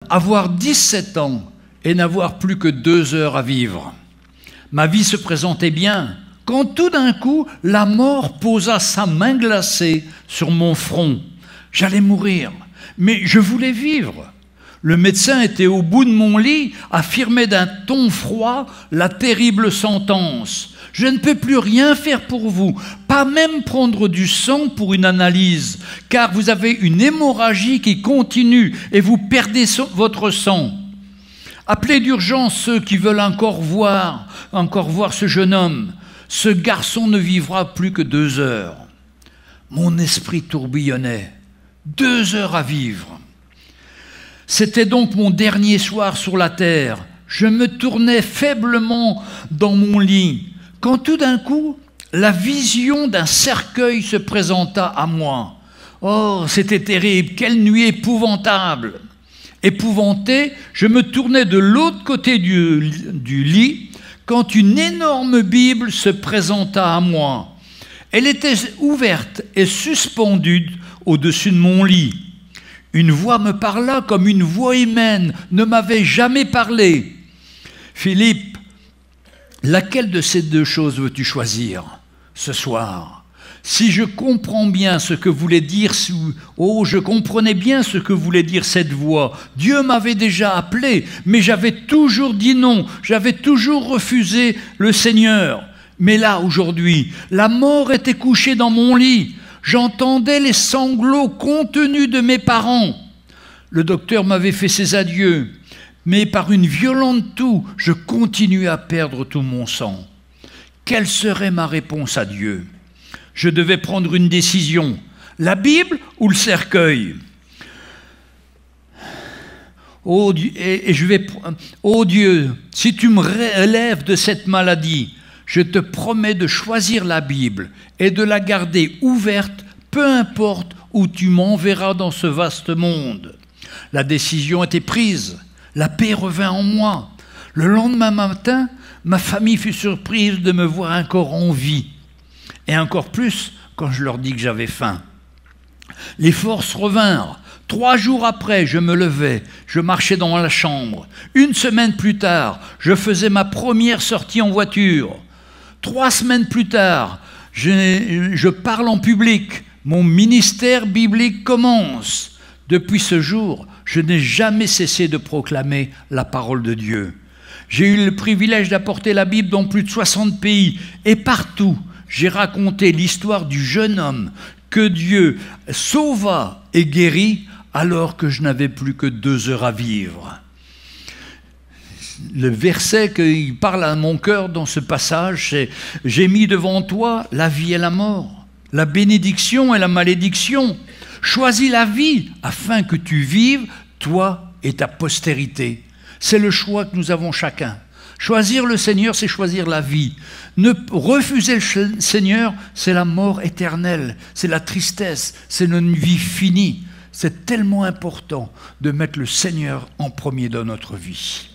avoir 17 ans et n'avoir plus que 2 heures à vivre. Ma vie se présentait bien, quand tout d'un coup, la mort posa sa main glacée sur mon front. J'allais mourir, mais je voulais vivre. Le médecin était au bout de mon lit, affirmait d'un ton froid la terrible sentence. « Je ne peux plus rien faire pour vous, pas même prendre du sang pour une analyse, car vous avez une hémorragie qui continue et vous perdez votre sang. Appelez d'urgence ceux qui veulent encore voir ce jeune homme. Ce garçon ne vivra plus que 2 heures. » Mon esprit tourbillonnait. 2 heures à vivre. C'était donc mon dernier soir sur la terre. Je me tournais faiblement dans mon lit, quand tout d'un coup, la vision d'un cercueil se présenta à moi. Oh, c'était terrible, quelle nuit épouvantable! Épouvanté, je me tournais de l'autre côté du lit, quand une énorme Bible se présenta à moi. Elle était ouverte et suspendue au-dessus de mon lit. Une voix me parla comme une voix humaine ne m'avait jamais parlé. « Philippe, laquelle de ces 2 choses veux-tu choisir ce soir ?» Si je comprends bien ce que voulait dire, je comprenais bien ce que voulait dire cette voix. Dieu m'avait déjà appelé, mais j'avais toujours dit non, j'avais toujours refusé le Seigneur. Mais là, aujourd'hui, la mort était couchée dans mon lit. J'entendais les sanglots contenus de mes parents. Le docteur m'avait fait ses adieux, mais par une violente toux, je continuais à perdre tout mon sang. Quelle serait ma réponse à Dieu ? Je devais prendre une décision, la Bible ou le cercueil. Oh Dieu, si tu me relèves de cette maladie, je te promets de choisir la Bible et de la garder ouverte, peu importe où tu m'enverras dans ce vaste monde. La décision était prise, la paix revint en moi. Le lendemain matin, ma famille fut surprise de me voir encore en vie. Et encore plus quand je leur dis que j'avais faim. Les forces revinrent. 3 jours après, je me levais, je marchais dans la chambre. 1 semaine plus tard, je faisais ma première sortie en voiture. 3 semaines plus tard, je parle en public. Mon ministère biblique commence. Depuis ce jour, je n'ai jamais cessé de proclamer la parole de Dieu. J'ai eu le privilège d'apporter la Bible dans plus de 60 pays. Et partout, j'ai raconté l'histoire du jeune homme que Dieu sauva et guérit alors que je n'avais plus que 2 heures à vivre. Le verset qui parle à mon cœur dans ce passage, c'est « J'ai mis devant toi la vie et la mort, la bénédiction et la malédiction. Choisis la vie afin que tu vives, toi et ta postérité. » C'est le choix que nous avons chacun. Choisir le Seigneur, c'est choisir la vie. Ne refuser le Seigneur, c'est la mort éternelle, c'est la tristesse, c'est une vie finie. C'est tellement important de mettre le Seigneur en premier dans notre vie.